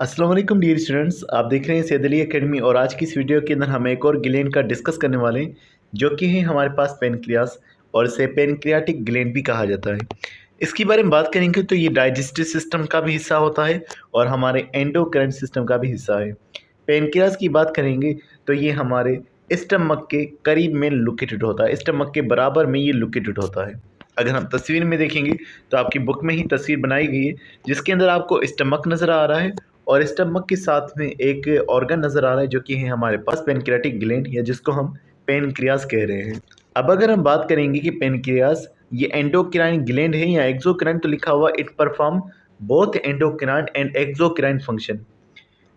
अस्सलाम वालेकुम dear students, आप देख रहे हैं सैयद अली एकेडमी। और आज की इस वीडियो के अंदर हम एक और ग्लैंड का डिस्कस करने वाले हैं जो कि है हमारे पास पेनक्रियास, और इसे पेनक्रियाटिक ग्लैंड भी कहा जाता है। इसके बारे में बात करेंगे तो ये डाइजेस्टिव सिस्टम का भी हिस्सा होता है और हमारे एंडोक्राइन सिस्टम का भी हिस्सा है। पेनक्रियास की बात करेंगे तो ये हमारे स्टमक के करीब में लोकेटेड होता है, स्टमक के बराबर में ये लोकेटेड होता है। अगर हम तस्वीर में देखेंगे तो आपकी बुक में ही तस्वीर बनाई गई है जिसके अंदर आपको स्टमक नज़र आ रहा है और स्टमक के साथ में एक ऑर्गन नज़र आ रहा है जो कि है हमारे पास पेनक्रियाटिक ग्लैंड, या जिसको हम पेनक्रियास कह रहे हैं। अब अगर हम बात करेंगे कि पेनक्रियास ये एंडोक्राइन ग्लैंड है या एक्सोक्राइन, तो लिखा हुआ it perform both endocrine and exocrine function.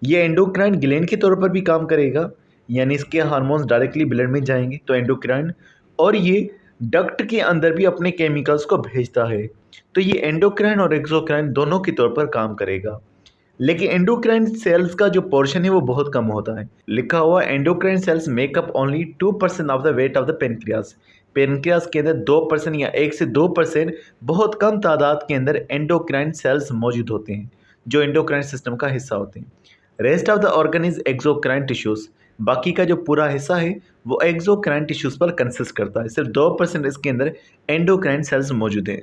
ये एंडोक्राइन ग्लैंड के तौर पर भी काम करेगा, यानी इसके हार्मोन्स डायरेक्टली ब्लड में जाएंगे तो एंडोक्राइन, और ये डक्ट के अंदर भी अपने केमिकल्स को भेजता है, तो ये एंडोक्राइन और एक्सोक्राइन दोनों के तौर पर काम करेगा। लेकिन एंडोक्राइन सेल्स का जो पोर्शन है वो बहुत कम होता है। लिखा हुआ endocrine cells makeup only 2% of the weight of the pancreas. Pancreas के अंदर 2% या 1 से 2% बहुत कम तादाद के अंदर एंडोक्राइन सेल्स मौजूद होते हैं जो एंडोक्राइन सिस्टम का हिस्सा होते हैं। Rest of the organ is exocrine tissues. बाकी का जो पूरा हिस्सा है वो एक्सोक्राइन टिश्यूज पर कंसिस्ट करता है। सिर्फ 2% इसके अंदर एंडोक्राइन सेल्स मौजूद हैं।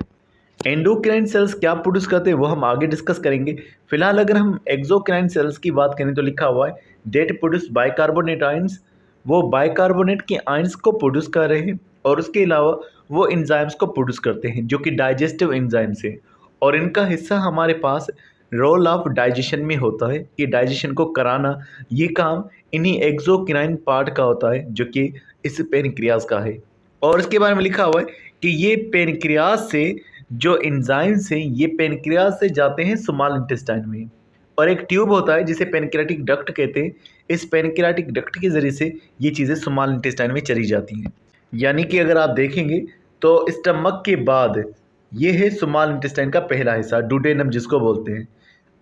एंडोक्राइन सेल्स क्या प्रोड्यूस करते हैं वो हम आगे डिस्कस करेंगे। फिलहाल अगर हम एक्सोक्राइन सेल्स की बात करें तो लिखा हुआ है डेट प्रोड्यूस बाइकार्बोनेट आयंस। वो बाइकार्बोनेट के आयंस को प्रोड्यूस कर रहे हैं और उसके अलावा वो एंजाइम्स को प्रोड्यूस करते हैं जो कि डाइजेस्टिव एंजाइम्स है, और इनका हिस्सा हमारे पास रोल ऑफ डाइजेशन में होता है कि डाइजेशन को कराना, ये काम इन्हीं एक्सोक्राइन पार्ट का होता है जो कि इस पेनक्रियास का है। और इसके बारे में लिखा हुआ है कि ये पेनक्रियास से जो एंजाइम्स हैं ये पेनक्रियास से जाते हैं स्मॉल इंटेस्टाइन में, और एक ट्यूब होता है जिसे पेनक्रियाटिक डक्ट कहते हैं। इस पेनक्रियाटिक डक्ट के ज़रिए से ये चीज़ें स्मॉल इंटेस्टाइन में चली जाती हैं। यानी कि अगर आप देखेंगे तो स्टमक के बाद ये है स्मॉल इंटेस्टाइन का पहला हिस्सा, डुडेनम जिसको बोलते हैं।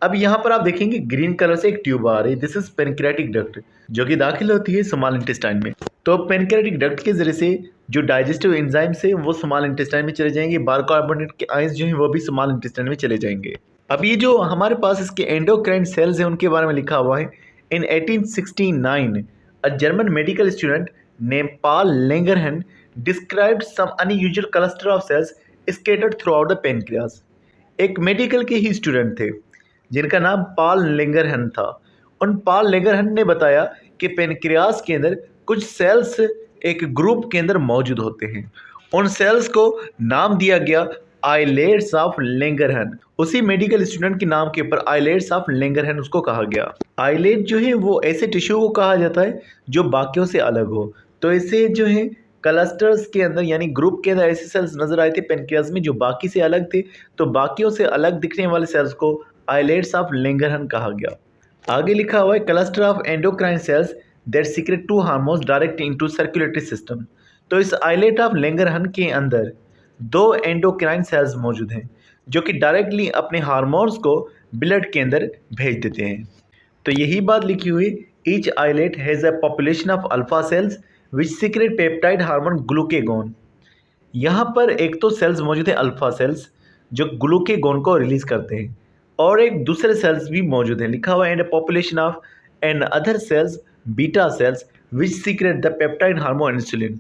अब यहाँ पर आप देखेंगे ग्रीन कलर से एक ट्यूब आ रही है, दिस इज पेनक्रियाटिक डक्ट, जो कि दाखिल होती है स्मॉल इंटेस्टाइन में। तो पेनक्रियाटिक डक्ट के जरिए से जो डाइजेस्टिव एंजाइम्स है वो स्मॉल इंटेस्टाइन में चले जाएंगे, बाइकार्बोनेट के आयंस जो हैं वो भी स्मॉल इंटेस्टाइन में चले जाएंगे। अब ये जो हमारे पास इसके एंडोक्राइन सेल्स हैं उनके बारे में लिखा हुआ है in 1869 a German medical student name Paul Langerhans described some unusual cluster of cells scattered throughout the pancreas. एक मेडिकल के ही स्टूडेंट थे जिनका नाम पॉल लैंगरहन था। उन पॉल लैंगरहन ने बताया कि पेनक्रियास के अंदर कुछ सेल्स एक ग्रुप के अंदर मौजूद होते हैं। उन सेल्स को नाम दिया गया आइलेट्स ऑफ लैंगरहन। उसी मेडिकल स्टूडेंट के नाम के ऊपर आइलेट्स ऑफ लैंगरहन उसको कहा गया। आइलेट जो है वो ऐसे टिश्यू को कहा जाता है जो बाकियों से अलग हो। तो ऐसे जो है क्लस्टर्स के अंदर यानी ग्रुप के अंदर ऐसे सेल्स नजर आए थे पेनक्रियास में जो बाकी से अलग थे, तो बाकियों से अलग दिखने वाले सेल्स को आइलेट्स ऑफ लैंगरहन कहा गया। आगे लिखा हुआ है cluster of endocrine cells that secret to hormones direct into circulatory system. तो इस आइलेट ऑफ लैंगरहन के अंदर 2 एंडोक्राइन सेल्स मौजूद हैं जो कि डायरेक्टली अपने हार्मोन्स को ब्लड के अंदर भेज देते हैं। तो यही बात लिखी हुई, each islet has a population of alpha cells which secrete peptide hormone glucagon. यहाँ पर एक तो सेल्स मौजूद है अल्फा सेल्स जो ग्लूकेगोन को रिलीज करते हैं, और एक दूसरे सेल्स भी मौजूद हैं। लिखा हुआ है and population of and other sales beta cells which secret the peptide hormone insulin.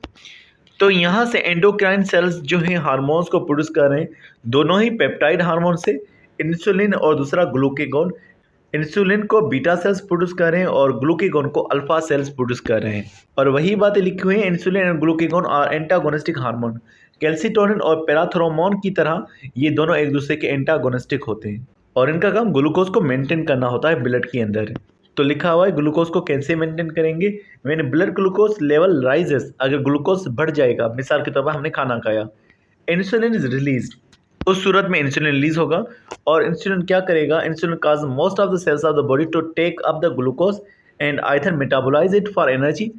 तो यहाँ से एंडोक्राइन सेल्स जो हैं हार्मोन्स को प्रोड्यूस कर रहे हैं, दोनों ही पेप्टाइड हार्मोन से, इंसुलिन और दूसरा ग्लूकेगोन। इंसुलिन को बीटा सेल्स प्रोड्यूस कर रहे हैं और ग्लूकेगोन को अल्फा सेल्स प्रोड्यूस कर रहे हैं। और वही बातें लिखी हुई हैं, इंसुलिन और glucagon are antagonistic hormone. Calcitonin और पैराथ्रोमोन की तरह ये दोनों एक दूसरे के एंटागोनिस्टिक होते हैं और इनका काम ग्लूकोज को मेंटेन करना होता है ब्लड के अंदर। तो लिखा हुआ है ग्लूकोज को कैसे मेंटेन करेंगे, when blood glucose level rises, अगर ग्लूकोज बढ़ जाएगा, मिसाल के तौर पर हमने खाना खाया, इंसुलिन इज रिलीज, उस सूरत में इंसुलिन रिलीज होगा। और इंसुलिन क्या करेगा, insulin cause most of the cells of the body to take up the glucose and either metabolise it for energy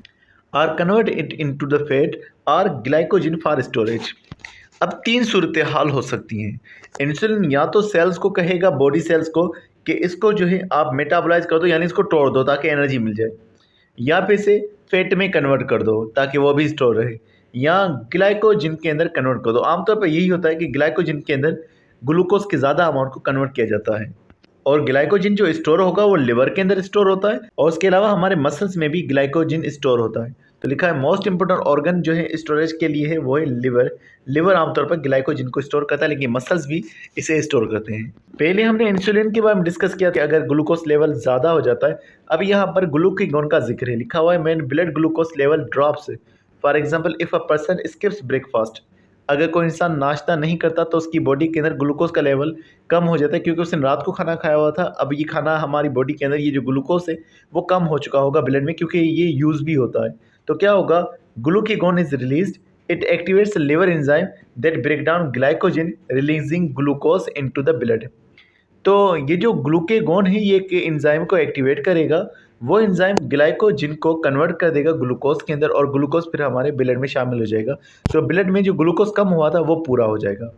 और convert it into the fat और glycogen for storage. अब 3 सूरत हाल हो सकती हैं। इंसुलिन या तो सेल्स को कहेगा, बॉडी सेल्स को, कि इसको जो है आप मेटाबोलाइज कर दो यानी इसको तोड़ दो ताकि एनर्जी मिल जाए, या फिर से फैट में कन्वर्ट कर दो ताकि वो भी स्टोर रहे, या ग्लाइकोजन के अंदर कन्वर्ट कर दो। आमतौर पर यही होता है कि ग्लाइकोजन के अंदर ग्लूकोज के ज़्यादा अमाउंट को कन्वर्ट किया जाता है। और ग्लाइकोजन जो स्टोर होगा वो लिवर के अंदर स्टोर होता है और उसके अलावा हमारे मसल्स में भी ग्लाइकोजन स्टोर होता है। तो लिखा है मोस्ट इंपोर्टेंट ऑर्गन जो है स्टोरेज के लिए है वो है लिवर। लिवर आमतौर पर ग्लाइकोजन को स्टोर करता है, लेकिन मसल्स भी इसे स्टोर करते हैं। पहले हमने इंसुलिन के बारे में डिस्कस किया कि अगर ग्लूकोज लेवल ज़्यादा हो जाता है। अब यहाँ पर ग्लूकागॉन का जिक्र है, लिखा हुआ है when blood glucose level drops. For example if a person skips breakfast, अगर कोई इंसान नाश्ता नहीं करता तो उसकी बॉडी के अंदर ग्लूकोज का लेवल कम हो जाता है, क्योंकि उसने रात को खाना खाया हुआ था। अब ये खाना हमारी बॉडी के अंदर ये जो ग्लूकोज है वो कम हो चुका होगा ब्लड में, क्योंकि ये यूज़ भी होता है। तो क्या होगा, glucagon is released, it activates liver enzyme that break down glycogen releasing glucose into the blood. तो ये जो ग्लूकागॉन है ये एक एंजाइम को एक्टिवेट करेगा, वो एंजाइम ग्लाइकोजन को कन्वर्ट कर देगा ग्लूकोज के अंदर और ग्लूकोज फिर हमारे ब्लड में शामिल हो जाएगा। तो ब्लड में जो ग्लूकोज कम हुआ था वो पूरा हो जाएगा।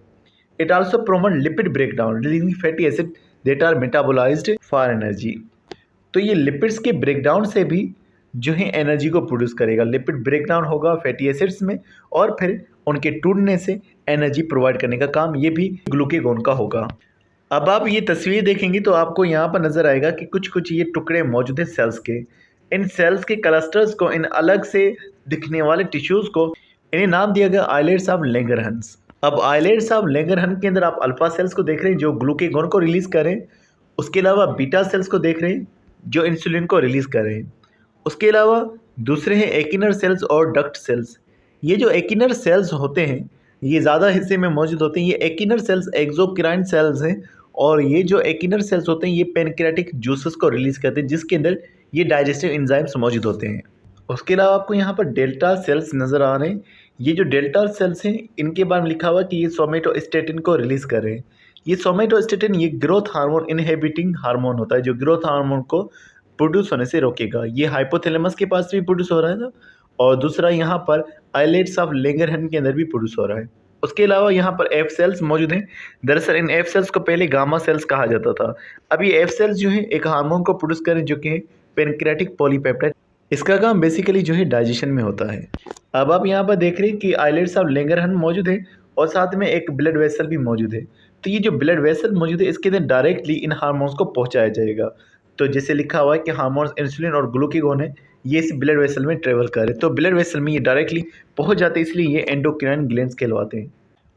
It also promote lipid breakdown releasing fatty acid that are metabolised for energy. तो ये लिपिड्स के ब्रेकडाउन से भी जो है एनर्जी को प्रोड्यूस करेगा। लिपिड ब्रेकडाउन होगा फैटी एसिड्स में और फिर उनके टूटने से एनर्जी प्रोवाइड करने का काम ये भी ग्लूकागॉन का होगा। अब आप ये तस्वीर देखेंगे तो आपको यहाँ पर नज़र आएगा कि कुछ कुछ ये टुकड़े मौजूद हैं सेल्स के। इन सेल्स के क्लस्टर्स को, इन अलग से दिखने वाले टिश्यूज़ को, इन्हें नाम दिया गया आइलेट्स ऑफ लैंगरहंस। अब आइलेट्स ऑफ लैंगरहंस के अंदर आप अल्फा सेल्स को देख रहे हैं जो ग्लूकागॉन को रिलीज़ कर रहे हैं। उसके अलावा बीटा सेल्स को देख रहे हैं जो इंसुलिन को रिलीज़ कर रहे हैं। उसके अलावा दूसरे हैं एकिनर सेल्स और डक्ट सेल्स। ये जो एकिनर सेल्स होते हैं ये ज़्यादा हिस्से में मौजूद होते हैं। ये एकिनर सेल्स एक्सोक्राइन सेल्स हैं और ये जो एकिनर सेल्स होते हैं ये पैनक्रियाटिक जूसेस को रिलीज़ करते हैं जिसके अंदर ये डाइजेस्टिव एंजाइम्स मौजूद होते हैं। उसके अलावा आपको यहाँ पर डेल्टा सेल्स नज़र आ रहे हैं। ये जो डेल्टा सेल्स हैं इनके बारे में लिखा हुआ कि ये सोमेटोस्टेटिन को रिलीज़ कर रहे हैं। ये सोमेटोस्टेटिन ये ग्रोथ हार्मोन इनहिबिटिंग हार्मोन होता है जो ग्रोथ हार्मोन को प्रोड्यूस होने से रोकेगा। ये हाइपोथैलेमस के पास भी प्रोड्यूस हो रहा है और दूसरा यहाँ पर आइलेट्स ऑफ लैंगरहंस के अंदर भी प्रोड्यूस हो रहा है। उसके अलावा यहाँ पर एफ सेल्स मौजूद हैं। दरअसल इन एफ सेल्स को पहले गामा सेल्स कहा जाता था। अब ये एफ सेल्स जो है एक हार्मोन को प्रोड्यूस करें जो कि है पैनक्रियाटिक पॉलीपेप्टाइड। इसका काम बेसिकली जो है डाइजेशन में होता है। अब आप यहाँ पर देख रहे हैं कि आइलेट्स ऑफ लैंगरहंस मौजूद है और साथ में एक ब्लड वेसल भी मौजूद है। तो ये जो ब्लड वेसल मौजूद है इसके अंदर डायरेक्टली इन हार्मोन्स को पहुँचाया जाएगा। तो जैसे लिखा हुआ है कि हार्मोन्स इंसुलिन और ग्लूकागॉन है ये इस ब्लड वेसल में ट्रेवल करे, तो ब्लड वेसल में ये डायरेक्टली पहुँच जाते हैं, इसलिए ये एंडोक्राइन ग्लैंड्स कहलवाते हैं।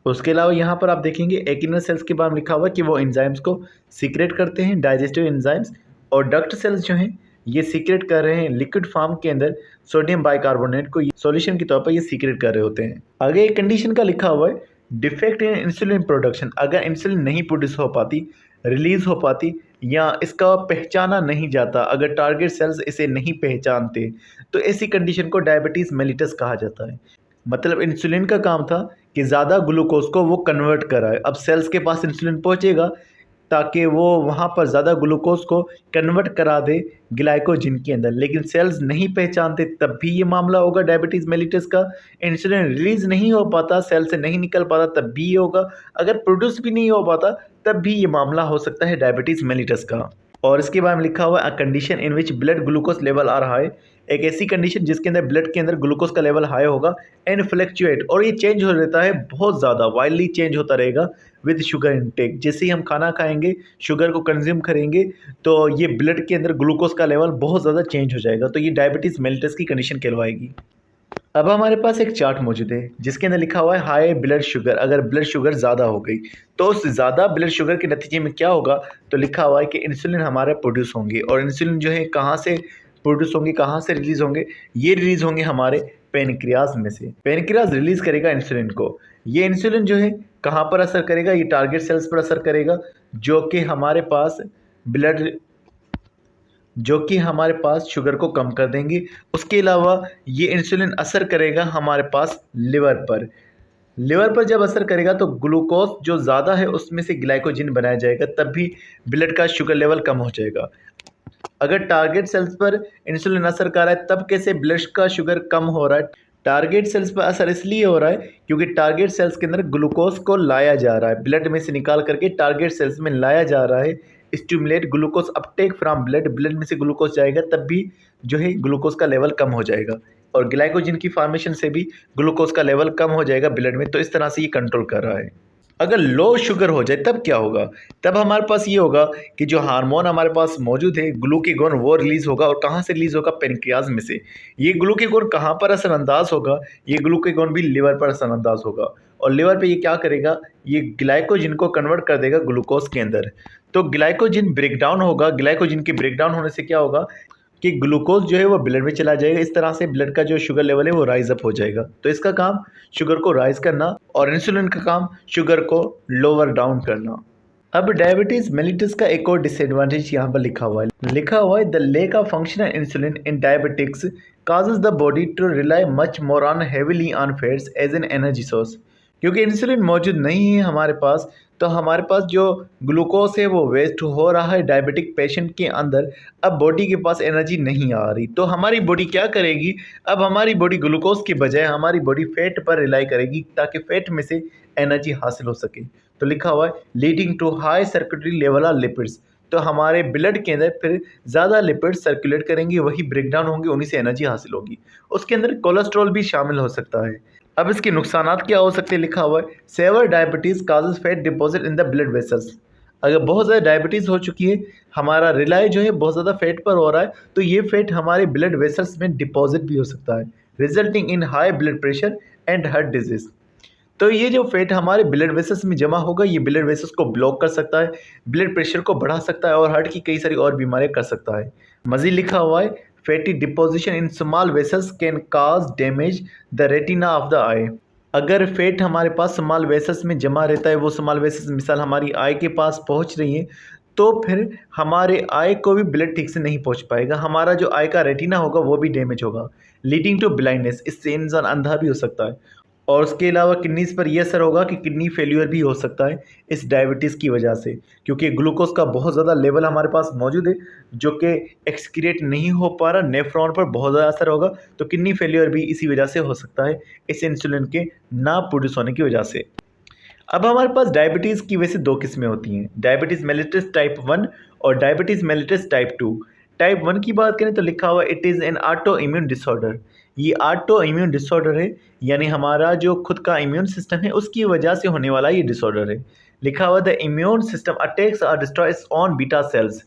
उसके अलावा यहाँ पर आप देखेंगे एकिनर सेल्स के बारे में लिखा हुआ है कि वो एंजाइम्स को सीक्रेट करते हैं, डाइजेस्टिव एंजाइम्स। और डक्ट सेल्स जो हैं ये सीक्रेट कर रहे हैं लिक्विड फॉर्म के अंदर सोडियम बाइकार्बोनेट को सॉल्यूशन के तौर पर ये सीक्रेट कर रहे होते हैं। आगे एक कंडीशन का लिखा हुआ है डिफेक्ट इन इंसुलिन प्रोडक्शन। अगर इंसुलिन नहीं प्रोड्यूस हो पाती, रिलीज़ हो पाती या इसका पहचाना नहीं जाता, अगर टारगेट सेल्स इसे नहीं पहचानते, तो ऐसी कंडीशन को डायबिटीज़ मेलिटस कहा जाता है। मतलब इंसुलिन का काम था कि ज़्यादा ग्लूकोज को वो कन्वर्ट कराए। अब सेल्स के पास इंसुलिन पहुंचेगा ताकि वो वहाँ पर ज़्यादा ग्लूकोज को कन्वर्ट करा दे ग्लाइकोजन के अंदर, लेकिन सेल्स नहीं पहचानते तब भी ये मामला होगा डायबिटीज़ मेलिटस का। इंसुलिन रिलीज़ नहीं हो पाता, सेल से नहीं निकल पाता तब भी ये होगा। अगर प्रोड्यूस भी नहीं हो पाता तब भी ये मामला हो सकता है डायबिटीज़ मेलिटस का। और इसके बारे में लिखा हुआ है a condition in which blood glucose level आ रहा है। एक ऐसी कंडीशन जिसके अंदर ब्लड के अंदर ग्लूकोज का लेवल हाई होगा एंड फ्लक्चुएट, और ये चेंज हो रहता है बहुत ज़्यादा, वाइडली चेंज होता रहेगा विद शुगर इनटेक। जैसे ही हम खाना खाएंगे, शुगर को कंज्यूम करेंगे तो ये ब्लड के अंदर ग्लूकोज का लेवल बहुत ज़्यादा चेंज हो जाएगा। तो ये डायबिटीज़ मेलिटस की कंडीशन कहलवाएगी। अब हमारे पास एक चार्ट मौजूद है जिसके अंदर लिखा हुआ है हाई ब्लड शुगर। अगर ब्लड शुगर ज़्यादा हो गई तो उस ज़्यादा ब्लड शुगर के नतीजे में क्या होगा, तो लिखा हुआ है कि इंसुलिन हमारे प्रोड्यूस होंगे। और इंसुलिन जो है कहाँ से प्रोड्यूस होंगे, कहाँ से रिलीज़ होंगे, ये रिलीज़ होंगे हमारे पेनक्रियाज में से। पेनक्रियाज रिलीज़ करेगा इंसुलिन को। ये इंसुलिन जो है कहाँ पर असर करेगा, ये टारगेट सेल्स पर असर करेगा जो कि हमारे पास शुगर को कम कर देंगे। उसके अलावा ये इंसुलिन असर करेगा हमारे पास लिवर पर। लिवर पर जब असर करेगा तो ग्लूकोज जो ज़्यादा है उसमें से ग्लाइकोजन बनाया जाएगा, तब भी ब्लड का शुगर लेवल कम हो जाएगा। अगर टारगेट सेल्स पर इंसुलिन असर कर रहा है तब कैसे ब्लड का शुगर कम हो रहा है? टारगेट सेल्स पर असर इसलिए हो रहा है क्योंकि टारगेट सेल्स के अंदर ग्लूकोज को लाया जा रहा है, ब्लड में से निकाल करके टारगेट सेल्स में लाया जा रहा है। Stimulate glucose Uptake from blood में से ग्लूकोज जाएगा तब भी जो है ग्लूकोज का लेवल कम हो जाएगा और ग्लाइकोजन की फॉर्मेशन से भी ग्लूकोज का लेवल कम हो जाएगा ब्लड में। तो इस तरह से ये कंट्रोल कर रहा है। अगर लो शुगर हो जाए तब क्या होगा? तब हमारे पास ये होगा कि जो हार्मोन हमारे पास मौजूद है ग्लूकागॉन, वो रिलीज़ होगा। और कहाँ से रिलीज़ होगा? पेनक्रियाज में से। ये ग्लूकागॉन कहाँ पर असरअंदाज होगा? ये ग्लूकागॉन भी लिवर पर असरअंदाज होगा। और लिवर पे ये क्या करेगा? ये ग्लाइकोजन को कन्वर्ट कर देगा ग्लूकोज के अंदर। तो ग्लाइकोजन ब्रेकडाउन होगा। ग्लाइकोजन के ब्रेकडाउन होने से क्या होगा कि ग्लूकोज जो है वो ब्लड में चला जाएगा। इस तरह से ब्लड का जो शुगर लेवल है वो राइज अप हो जाएगा। तो इसका काम शुगर को राइज करना और इंसुलिन का काम शुगर को लोअर डाउन करना। अब डायबिटीज मेलिटस का एक और डिसएडवांटेज यहाँ पर लिखा हुआ है the lake of functional insulin in diabetics causes the body to rely much more on heavily on fats as an energy source। क्योंकि इंसुलिन मौजूद नहीं है हमारे पास, तो हमारे पास जो ग्लूकोज है वो वेस्ट हो रहा है डायबिटिक पेशेंट के अंदर। अब बॉडी के पास एनर्जी नहीं आ रही, तो हमारी बॉडी क्या करेगी? अब हमारी बॉडी ग्लूकोज के बजाय हमारी बॉडी फैट पर रिलाई करेगी ताकि फैट में से एनर्जी हासिल हो सके। तो लिखा हुआ है leading to high circulatory level of lipids. तो हमारे ब्लड के अंदर फिर ज़्यादा लिपिड्स सर्कुलेट करेंगे, वही ब्रेक डाउन होंगे, उन्हीं से एनर्जी हासिल होगी। उसके अंदर कोलेस्ट्रॉल भी शामिल हो सकता है। अब इसके नुकसानात क्या हो सकते हैं? लिखा हुआ है severe diabetes causes fat deposit in the blood vessels. अगर बहुत ज़्यादा डायबिटीज़ हो चुकी है, हमारा रिलाई जो है बहुत ज़्यादा फैट पर हो रहा है, तो ये फैट हमारे ब्लड वेसल्स में डिपॉजिट भी हो सकता है, resulting in high blood pressure and heart disease. तो ये जो फैट हमारे ब्लड वेसल्स में जमा होगा, ये ब्लड वेसल्स को ब्लॉक कर सकता है, ब्लड प्रेशर को बढ़ा सकता है और हार्ट की कई सारी और बीमारियां कर सकता है। मज़ीद लिखा हुआ है fatty deposition in small vessels can cause damage the retina of the eye. अगर फैट हमारे पास स्मॉल वेसल्स में जमा रहता है, वो स्मॉल वेसल्स मिसाल हमारी आई के पास पहुंच रही है, तो फिर हमारे आई को भी ब्लड ठीक से नहीं पहुंच पाएगा, हमारा जो आई का रेटिना होगा वो भी डैमेज होगा, लीडिंग टू ब्लाइंडनेस। इससे इंसान अंधा भी हो सकता है। और उसके अलावा किडनीज़ पर यह असर होगा कि किडनी फेल्यूर भी हो सकता है इस डायबिटीज़ की वजह से, क्योंकि ग्लूकोज का बहुत ज़्यादा लेवल हमारे पास मौजूद है जो कि एक्सक्रीट नहीं हो पा रहा, नेफ्रॉन पर बहुत ज़्यादा असर होगा, तो किडनी फेल्यूर भी इसी वजह से हो सकता है, इस इंसुलिन के ना प्रोड्यूस होने की वजह से। अब हमारे पास डायबिटीज़ की वैसे दो किस्में होती हैं, डायबिटीज़ मेलिटस टाइप 1 और डायबिटीज़ मेलिटस टाइप 2। टाइप 1 की बात करें तो लिखा हुआ it is an auto immune disorder. ये ऑटो इम्यून डिसऑर्डर है, यानी हमारा जो खुद का इम्यून सिस्टम है उसकी वजह से होने वाला ये डिसऑर्डर है। लिखा हुआ द इम्यून सिस्टम अटैक्स और destroys on beta cells.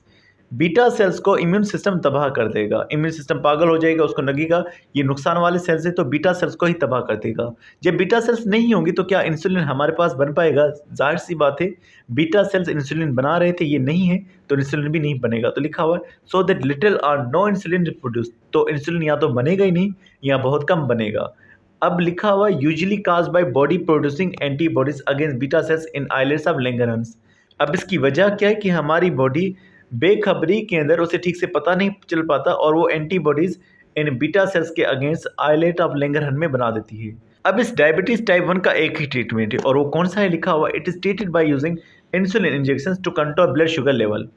Beta cells को इम्यून सिस्टम तबाह कर देगा, इम्यून सिस्टम पागल हो जाएगा, उसको लगेगा ये नुकसान वाले सेल्स है, तो बीटा सेल्स को ही तबाह कर देगा। जब बीटा सेल्स नहीं होंगी तो क्या इंसुलिन हमारे पास बन पाएगा? जाहिर सी बात है, बीटा सेल्स इंसुलिन बना रहे थे, ये नहीं है तो इंसुलिन भी नहीं बनेगा। तो लिखा हुआ है सो दैट लिटिल और नो इंसुलिन प्रोड्यूस। तो इंसुलिन या तो बनेगा ही नहीं या बहुत कम बनेगा। अब लिखा हुआ usually cause by body producing antibodies against beta cells in islets of Langerhans. अब इसकी वजह क्या है कि हमारी बॉडी बेखबरी के अंदर उसे ठीक से पता नहीं चल पाता और वो एंटीबॉडीज़ इन बीटा सेल्स के अगेंस्ट आइलेट ऑफ लैंगरहन में बना देती है। अब इस डायबिटीज़ टाइप 1 का एक ही ट्रीटमेंट है और वो कौन सा है? लिखा हुआ it is treated by using insulin injections to control blood sugar level.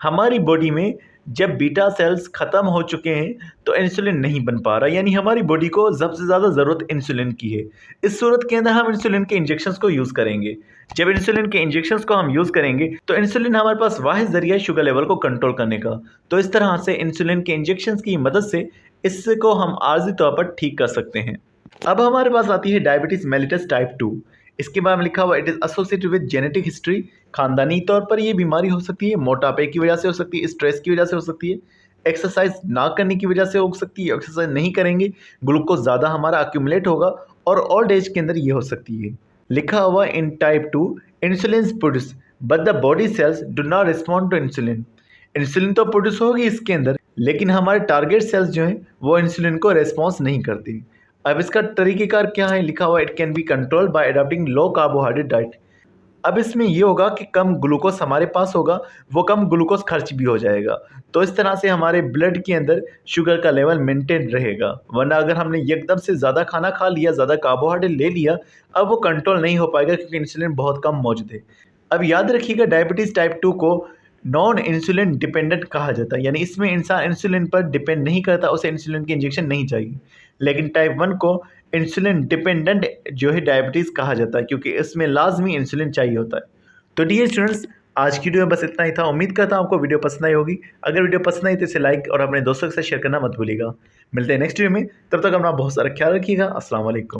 हमारी बॉडी में जब बीटा सेल्स ख़त्म हो चुके हैं तो इंसुलिन नहीं बन पा रहा, यानी हमारी बॉडी को सबसे ज़्यादा ज़रूरत इंसुलिन की है। इस सूरत के अंदर हम इंसुलिन के इंजेक्शंस को यूज़ करेंगे। जब इंसुलिन के इंजेक्शंस को हम यूज़ करेंगे तो इंसुलिन हमारे पास वाहिद ज़रिया है शुगर लेवल को कंट्रोल करने का। तो इस तरह से इंसुलिन के इंजेक्शंस की मदद से इसको हम आर्जी तौर पर ठीक कर सकते हैं। अब हमारे पास आती है डायबिटीज़ मेलिटस टाइप 2। इसके बारे में लिखा हुआ it is associated with genetic history. खानदानी तौर पर ये बीमारी हो सकती है, मोटापे की वजह से हो सकती है, स्ट्रेस की वजह से हो सकती है, एक्सरसाइज ना करने की वजह से हो सकती है। एक्सरसाइज नहीं करेंगे, ग्लूकोज ज़्यादा हमारा अक्यूमुलेट होगा और ओल्ड एज के अंदर ये हो सकती है। लिखा हुआ in type 2 insulin produce but the body cells do not respond to insulin. Insulin तो प्रोड्यूस होगी इसके अंदर, लेकिन हमारे टारगेट सेल्स जो हैं वो इंसुलिन को रेस्पॉन्स नहीं करती। अब इसका तरीक़ेकार क्या है? लिखा हुआ it can be controlled by adopting low carbohydrate diet. अब इसमें ये होगा कि कम ग्लूकोज हमारे पास होगा, वो कम ग्लूकोज खर्च भी हो जाएगा, तो इस तरह से हमारे ब्लड के अंदर शुगर का लेवल मेंटेन रहेगा। वरना अगर हमने एकदम से ज़्यादा खाना खा लिया, ज़्यादा कार्बोहाइड्रेट ले लिया, अब वो कंट्रोल नहीं हो पाएगा क्योंकि इंसुलिन बहुत कम मौजूद है। अब याद रखिएगा डायबिटीज़ टाइप 2 को नॉन इंसुलिन डिपेंडेंट कहा जाता है, यानी इसमें इंसान इंसुलिन पर डिपेंड नहीं करता, उसे इंसुलिन के इंजेक्शन नहीं चाहिए। लेकिन टाइप 1 को इंसुलिन डिपेंडेंट जो है डायबिटीज़ कहा जाता है क्योंकि इसमें लाजमी इंसुलिन चाहिए होता है। तो डियर स्टूडेंट्स, आज की वीडियो में बस इतना ही था। उम्मीद करता हूँ आपको वीडियो पसंद आई होगी। अगर वीडियो पसंद आई तो इसे लाइक और अपने दोस्तों के साथ शेयर करना मत भूलिएगा। मिलते हैं नेक्स्ट वीडियो में, तब तक अपना बहुत सारा ख्याल रखिएगा। अस्सलाम वालेकुम।